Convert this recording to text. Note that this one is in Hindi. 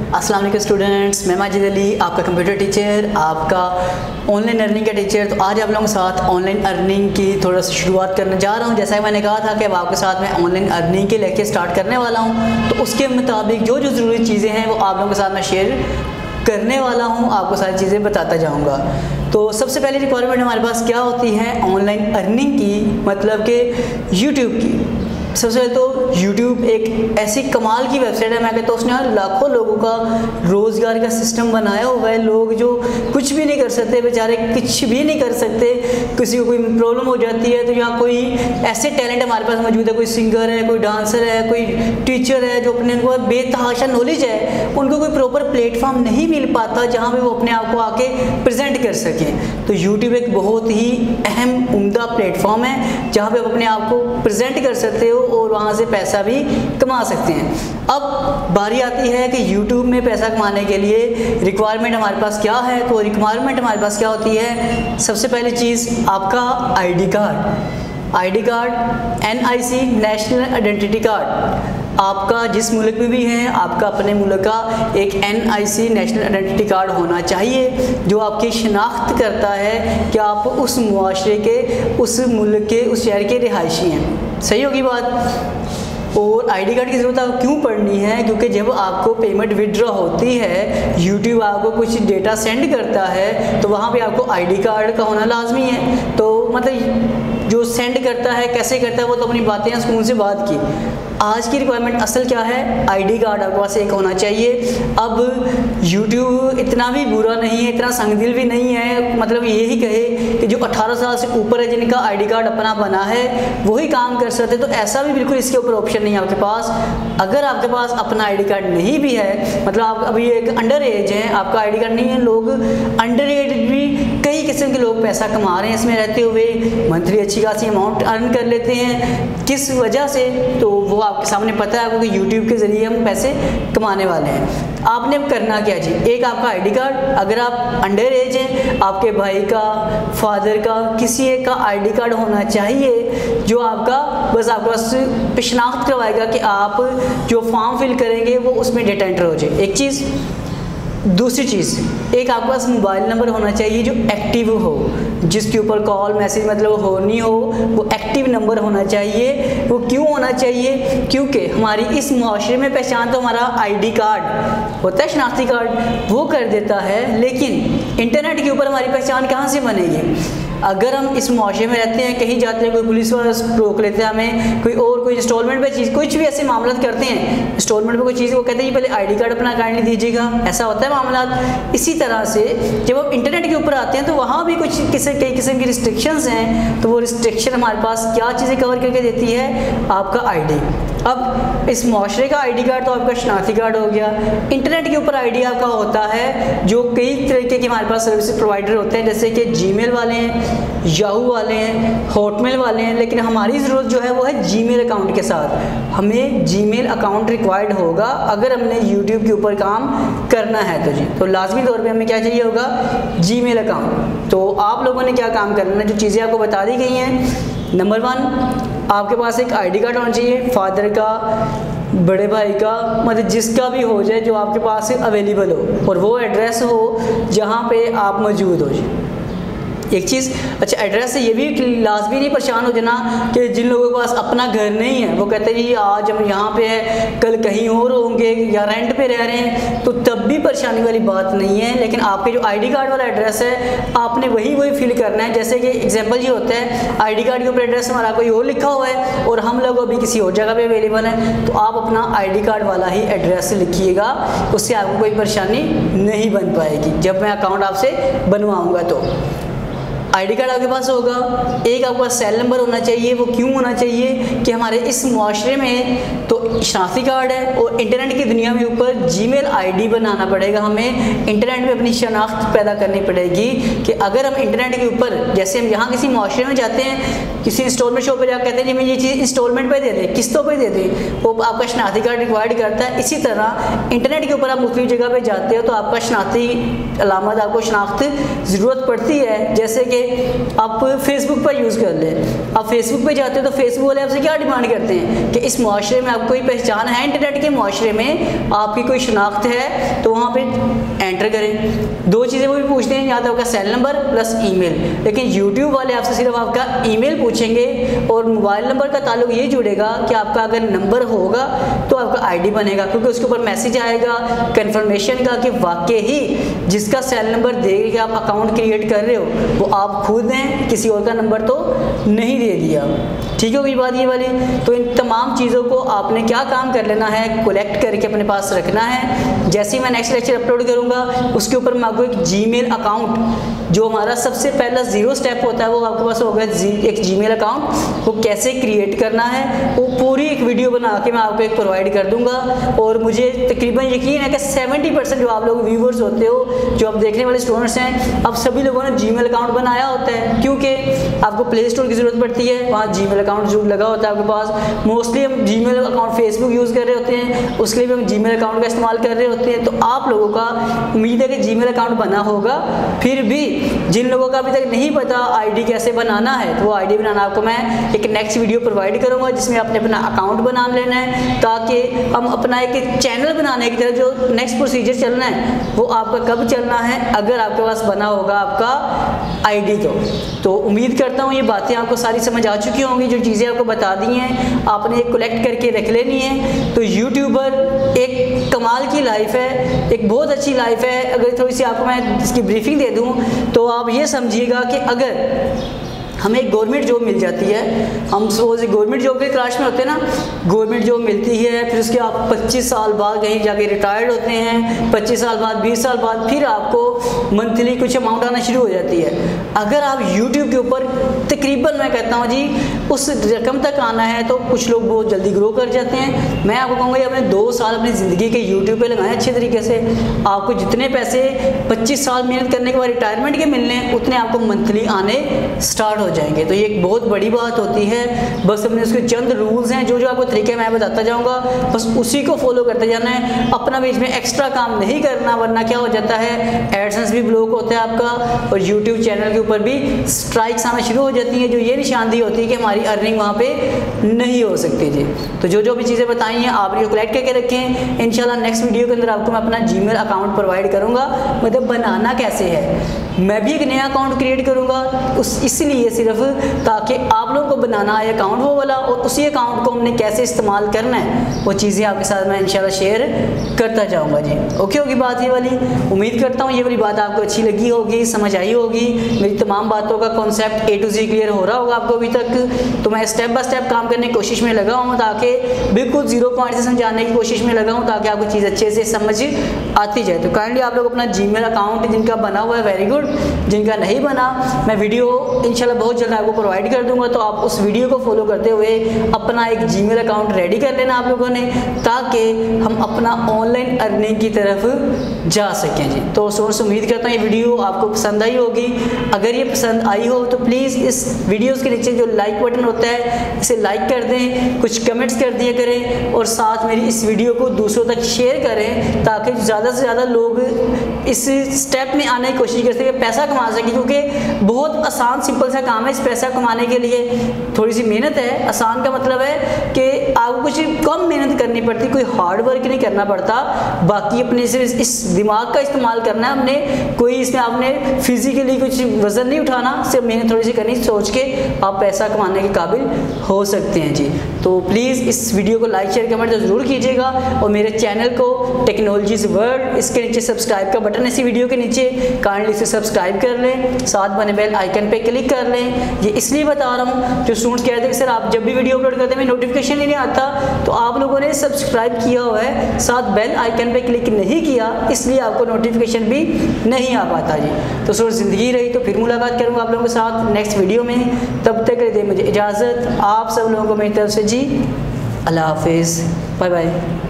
अस्सलाम वालेकुम स्टूडेंट्स, मैं माजिद अली, आपका कंप्यूटर टीचर, आपका ऑनलाइन अर्निंग का टीचर। तो आज आप लोगों के साथ ऑनलाइन अर्निंग की थोड़ा सा शुरुआत करने जा रहा हूं। जैसा कि मैंने कहा था कि अब आपके साथ मैं ऑनलाइन अर्निंग के लेके स्टार्ट करने वाला हूं, तो उसके मुताबिक जो जो ज़रूरी चीज़ें हैं वो आप लोगों के साथ मैं शेयर करने वाला हूं, आपको सारी चीज़ें बताता जाऊंगा। तो सबसे पहली रिक्वायरमेंट हमारे पास क्या होती है ऑनलाइन अर्निंग की, मतलब कि यूट्यूब की। सबसे पहले तो YouTube एक ऐसी कमाल की वेबसाइट है, मैं कहता हूँ उसने लाखों लोगों का रोज़गार का सिस्टम बनाया हुआ है। लोग जो कुछ भी नहीं कर सकते, बेचारे कुछ भी नहीं कर सकते, किसी को कोई प्रॉब्लम हो जाती है तो यहाँ कोई ऐसे टैलेंट हमारे पास मौजूद है, कोई सिंगर है, कोई डांसर है, कोई टीचर है जो अपने उनको बेतहाशा नॉलेज है, उनको कोई प्रॉपर प्लेटफॉर्म नहीं मिल पाता जहाँ पर वो अपने आप को आके प्रेजेंट कर सकें। तो यूट्यूब एक बहुत ही अहम उम्दा प्लेटफॉर्म है जहाँ पर आप अपने आप को प्रेजेंट कर सकते हो और वहाँ से पैसा भी कमा सकते हैं। अब बारी आती है कि YouTube में पैसा कमाने के लिए रिक्वायरमेंट हमारे पास क्या है। तो रिक्वायरमेंट हमारे पास क्या होती है, सबसे पहली चीज़ आपका ID card, NIC national identity card. आपका जिस मुल्क में भी है, आपका अपने मुल्क का एक NIC नेशनल आइडेंटिटी कार्ड होना चाहिए जो आपकी शनाख्त करता है कि आप उस मुआशरे के, उस मुल्क के, उस शहर के रिहायशी हैं। सही होगी बात। और आईडी कार्ड की ज़रूरत आपको क्यों पड़नी है, क्योंकि जब आपको पेमेंट विड्रॉ होती है, यूट्यूब आपको कुछ डेटा सेंड करता है तो वहाँ पे आपको आईडी कार्ड का होना लाजमी है। तो मतलब जो सेंड करता है कैसे करता है वो तो अपनी बातें स्कूल से बात की। आज की रिक्वायरमेंट असल क्या है, आईडी कार्ड आपके पास एक होना चाहिए। अब यूट्यूब इतना भी बुरा नहीं है, इतना संगदिल भी नहीं है, मतलब यही कहे कि जो 18 साल से ऊपर है जिनका आईडी कार्ड अपना बना है वही काम कर सकते, तो ऐसा भी बिल्कुल इसके ऊपर ऑप्शन नहीं है आपके पास। अगर आपके पास अपना आईडी कार्ड नहीं भी है, मतलब आप अभी एक अंडर एज है, आपका आईडी कार्ड नहीं है, लोग अंडर एज भी कई किस्म के लोग पैसा कमा रहे हैं इसमें रहते हुए, मंथली अच्छी खासी अमाउंट अर्न कर लेते हैं। किस वजह से, तो वो आपके सामने पता है आपको कि यूट्यूब के ज़रिए हम पैसे कमाने वाले हैं। आपने करना क्या जी, एक आपका आईडी कार्ड, अगर आप अंडर एज हैं, आपके भाई का, फादर का, किसी एक का आईडी कार्ड होना चाहिए जो आपका बस आपके पास शनाख्त करवाएगा कि आप जो फॉर्म फिल करेंगे वो उसमें डेटा एंटर हो जाए, एक चीज़। दूसरी चीज़, एक आपके पास मोबाइल नंबर होना चाहिए जो एक्टिव हो, जिसके ऊपर कॉल मैसेज मतलब होनी हो, वो एक्टिव नंबर होना चाहिए। वो क्यों होना चाहिए, क्योंकि हमारी इस मुआशरे में पहचान तो हमारा आईडी कार्ड होता है, शनाख्ती कार्ड, वो कर देता है, लेकिन इंटरनेट के ऊपर हमारी पहचान कहाँ से बनेगी। अगर हम इस मुआशरे में रहते हैं, कहीं जाते हैं, कोई पुलिस वाला रोक लेते हैं हमें, कोई इंस्टॉलमेंट पे चीज़, कुछ भी ऐसे मामला करते हैं, इंस्टॉलमेंट पे कोई चीज़, वो कहते हैं पहले आईडी कार्ड अपना काइंडली दीजिएगा, ऐसा होता है मामला। इसी तरह से जब आप इंटरनेट के ऊपर आते हैं तो वहाँ भी कुछ कई किस्म की रिस्ट्रिक्शंस हैं। तो वो रिस्ट्रिक्शन हमारे पास क्या चीज़ें कवर करके देती है, आपका आईडी। अब इस मुआशरे का आईडी कार्ड तो आपका शनाख्ती कार्ड हो गया। इंटरनेट के ऊपर आईडी आपका होता है जो कई तरीके के हमारे पास सर्विस प्रोवाइडर होते हैं, जैसे कि जीमेल वाले हैं, याहू वाले हैं, हॉटमेल वाले हैं, लेकिन हमारी ज़रूरत जो है वो है जीमेल अकाउंट के साथ। हमें जीमेल अकाउंट रिक्वायर्ड होगा अगर हमने यूट्यूब के ऊपर काम करना है तो जी, तो लाजमी तौर पे हमें क्या चाहिए होगा, जीमेल अकाउंट। तो आप लोगों ने क्या काम करना है, जो चीज़ें आपको बता दी गई हैं। नंबर 1, आपके पास एक आईडी कार्ड होना चाहिए, फादर का, बड़े भाई का, मतलब जिसका भी हो जाए जो आपके पास अवेलेबल हो, और वो एड्रेस हो जहाँ पे आप मौजूद हो जी। एक चीज़, अच्छा एड्रेस से ये भी लाजमी नहीं परेशान हो जाना कि जिन लोगों के पास अपना घर नहीं है वो कहते हैं जी आज हम यहाँ पे है, कल कहीं और होंगे या रेंट पे रह रहे हैं, तो तब भी परेशानी वाली बात नहीं है। लेकिन आपके जो आईडी कार्ड वाला एड्रेस है आपने वही फिल करना है। जैसे कि एग्जाम्पल ये होता है, आईडी कार्ड के ऊपर एड्रेस हमारा कोई और लिखा हुआ है और हम लोग अभी किसी और जगह पर अवेलेबल हैं, तो आप अपना आईडी कार्ड वाला ही एड्रेस लिखिएगा, उससे आपको कोई परेशानी नहीं बन पाएगी जब मैं अकाउंट आपसे बनवाऊँगा। तो आईडी कार्ड आपके पास होगा, एक आपके पास सेल नंबर होना चाहिए। वो क्यों होना चाहिए कि हमारे इस मुआशरे में तो शनाख्ती कार्ड है और इंटरनेट की दुनिया में ऊपर जीमेल आईडी बनाना पड़ेगा, हमें इंटरनेट में अपनी शनाख्त पैदा करनी पड़ेगी कि अगर हम इंटरनेट के ऊपर, जैसे हम यहाँ किसी मुआशरे में जाते हैं, किसी इंस्टॉलमेंट शॉप पर जाकर कहते हैं जी मैं ये चीज़ इंस्टॉलमेंट पे दे दें, किस्तों पे दे दें, वो आपका शनाख्ती कार्ड रिक्वायर्ड करता है। इसी तरह इंटरनेट के ऊपर आप मुख्तलिफ जगह पर जाते हो तो आपका शनाख्ती अलामत, आपको शनाख्त ज़रूरत पड़ती है। जैसे कि आप फेसबुक पर यूज़ कर लें। आप फेसबुक पे जाते हो तो फेसबुक वाले आपसे क्या डिमांड करते हैं कि इस मुआशरे में आपको कोई पहचान है, इंटरनेट के मुआशरे में आपकी कोई शनाख्त है तो वहाँ पे एंटर करें। दो चीज़ें वो भी पूछते हैं, या तो आपका सेल नंबर प्लस ईमेल। लेकिन यूट्यूब वाले आपसे सिर्फ आपका ईमेल पूछेंगे और मोबाइल नंबर का ताल्लुक ये जुड़ेगा कि आपका अगर नंबर होगा तो आपका आईडी बनेगा, क्योंकि उसके ऊपर मैसेज आएगा कंफर्मेशन का कि वाकई ही जिसका सेल नंबर दे के आप अकाउंट क्रिएट कर रहे हो वो आप खुद हैं, किसी और का नंबर तो नहीं दे दिया। ठीक होगी बात ये वाली। तो इन तमाम चीज़ों को आपने क्या काम कर लेना है, कलेक्ट करके अपने पास रखना है। जैसे ही मैं नेक्स्ट लेक्चर अपलोड करूँगा उसके ऊपर मैं आपको एक जीमेल अकाउंट, जो हमारा सबसे पहला 0 स्टेप होता है वो आपके पास होगा, एक जीमेल अकाउंट वो कैसे क्रिएट करना है वो पूरी एक वीडियो बना के मैं आपको एक प्रोवाइड कर दूंगा। और मुझे तकरीबन यकीन है कि 70% जो आप लोग व्यूवर्स होते हो, जो आप देखने वाले स्टूडेंट्स हैं, अब सभी लोगों ने जीमेल अकाउंट बनाया होता है, क्योंकि आपको प्ले स्टोर की ज़रूरत पड़ती है, वहाँ जीमेल अकाउंट जो लगा होता है आपके पास। मोस्टली हम जीमेल अकाउंट फेसबुक यूज़ कर रहे होते हैं, उसके लिए भी हम जीमेल अकाउंट का इस्तेमाल कर रहे होते हैं। तो आप लोगों का उम्मीद है कि जीमेल अकाउंट बना होगा। फिर भी जिन लोगों का अभी तक नहीं पता आईडी कैसे बनाना है, तो वो आईडी बनाना आपको मैं एक नेक्स्ट वीडियो प्रोवाइड करूँगा, जिसमें आपने अपना अकाउंट बना लेना है, ताकि हम अपना एक चैनल बनाने की तरह जो नेक्स्ट प्रोसीजर चलना है वो आपका कब चलना है, अगर आपके पास बना होगा आपका आईडी। तो उम्मीद करता हूँ ये बातें आपको सारी समझ आ चुकी होंगी। जो चीज़ें आपको बता दी हैं आपने कलेक्ट करके रख लेनी है। तो यूट्यूबर एक कमाल की लाइफ है, एक बहुत अच्छी लाइफ है। अगर थोड़ी सी आपको मैं इसकी ब्रीफिंग दे दूँ तो आप ये समझिएगा कि अगर हमें एक गवर्नमेंट जॉब मिल जाती है, हम सपोज गवर्नमेंट जॉब के तलाश में होते हैं ना, गवर्नमेंट जॉब मिलती है, फिर उसके आप 25 साल बाद कहीं जाके रिटायर्ड होते हैं, 25 साल बाद 20 साल बाद फिर आपको मंथली कुछ अमाउंट आना शुरू हो जाती है। अगर आप यूट्यूब के ऊपर तकरीबन मैं कहता हूँ जी उस रकम तक आना है तो कुछ लोग बहुत जल्दी ग्रो कर जाते हैं। मैं आपको कहूँगा आपने 2 साल अपनी ज़िंदगी के यूट्यूब पे लगाएं अच्छे तरीके से, आपको जितने पैसे 25 साल मेहनत करने के बाद रिटायरमेंट के मिलने उतने आपको मंथली आने स्टार्ट हो जाएंगे। तो ये एक बहुत बड़ी बात होती है। बस अपने उसके चंद रूल्स हैं, जो आपको तरीके मैं बताता जाऊंगा, बस उसी को फॉलो करते जाना है। अपना बीच में एक्स्ट्रा काम नहीं करना, वरना क्या हो जाता है एडसेंस भी ब्लॉक होता है आपका, और यूट्यूब चैनल के ऊपर भी स्ट्राइक्स आना शुरू हो जाती है, जो ये निशानदेही होती है कि हमारी अर्निंग वहाँ पे नहीं हो सकती जी। तो जो भी चीज़ें बताई हैं आप ये कलेक्ट करके रखें। इंशाल्लाह नेक्स्ट वीडियो के अंदर आपको मैं अपना जीमेल अकाउंट प्रोवाइड करूँगा, मतलब बनाना कैसे है। मैं भी एक नया अकाउंट क्रिएट करूँगा इसलिए सिर्फ ताकि आप लोगों को बनाना है अकाउंट वो वाला, और उसी अकाउंट को हमने कैसे इस्तेमाल करना है वो चीज़ें आपके साथ मैं इंशाल्लाह शेयर करता जाऊंगा जी। ओके होगी बात ये वाली। उम्मीद करता हूँ ये वाली बात आपको अच्छी लगी होगी, समझ आई होगी। मेरी तमाम बातों का concept A to Z clear हो रहा होगा आपको अभी तक। तो मैं स्टेप बाय स्टेप काम करने की कोशिश में लगा हूँ, ताकि बिल्कुल 0 पॉइंट से समझाने की कोशिश में लगा हूँ, ताकि आपको चीज़ अच्छे से समझ आती जाए। तो काइंडली आप लोग अपना जीमेल अकाउंट जिनका बना हुआ है वेरी गुड, जिनका नहीं बना मैं वीडियो इंशाल्लाह बहुत जल्द आपको प्रोवाइड कर दूंगा। तो आप उस वीडियो को फॉलो करते हुए अपना एक जीमेल अकाउंट रेडी कर लेना आप लोगों ने, ताकि हम अपना ऑनलाइन अर्निंग की तरफ जा सकें जी। तो सोर्स उम्मीद करता हूँ ये वीडियो आपको पसंद आई होगी। अगर ये पसंद आई हो तो प्लीज़ इस वीडियोस के नीचे जो लाइक बटन होता है इसे लाइक कर दें, कुछ कमेंट्स कर दिया करें, और साथ मेरी इस वीडियो को दूसरों तक शेयर करें, ताकि ज़्यादा से ज़्यादा लोग इस स्टेप में आने की कोशिश कर सकें, पैसा कमा सकें। क्योंकि बहुत आसान सिंपल सा काम है। इस पैसा कमाने के लिए थोड़ी सी मेहनत है। आसान का मतलब है कि आपको कुछ कम मेहनत करनी पड़ती, कोई हार्ड वर्क नहीं करना पड़ता। बाकी अपने से इस दिमाग का इस्तेमाल करना है हमने, कोई इसमें आपने फिजिकली कुछ वजन नहीं उठाना, सिर्फ मेहनत थोड़ी सी करनी, सोच के आप पैसा कमाने के काबिल हो सकते हैं जी। तो प्लीज़ इस वीडियो को लाइक शेयर कमेंट तो ज़रूर कीजिएगा, और मेरे चैनल को टेक्नोलॉजीज़ वर्ल्ड इसके नीचे सब्सक्राइब का बटन है इसी वीडियो के नीचे, काइंडली इसे सब्सक्राइब कर लें, साथ बने बेल आइकन पे क्लिक कर लें। ये इसलिए बता रहा हूँ, जो स्टूडेंट्स कह रहे थे कि सर आप जब भी वीडियो अपलोड करते हैं नोटिफिकेशन ही नहीं आता, तो आप लोगों ने सब्सक्राइब किया हुआ है, साथ बेल आइकन पे क्लिक नहीं किया, इसलिए आपको नोटिफिकेशन भी नहीं आ पाता जी। तो सर ज़िंदगी रही तो फिर मुलाकात करूँगा आप लोगों के साथ नेक्स्ट वीडियो में। तब तक दे मुझे इजाज़त, आप सब लोगों को मेरी तरफ से जी अल्लाह हाफिज़, बाय बाय।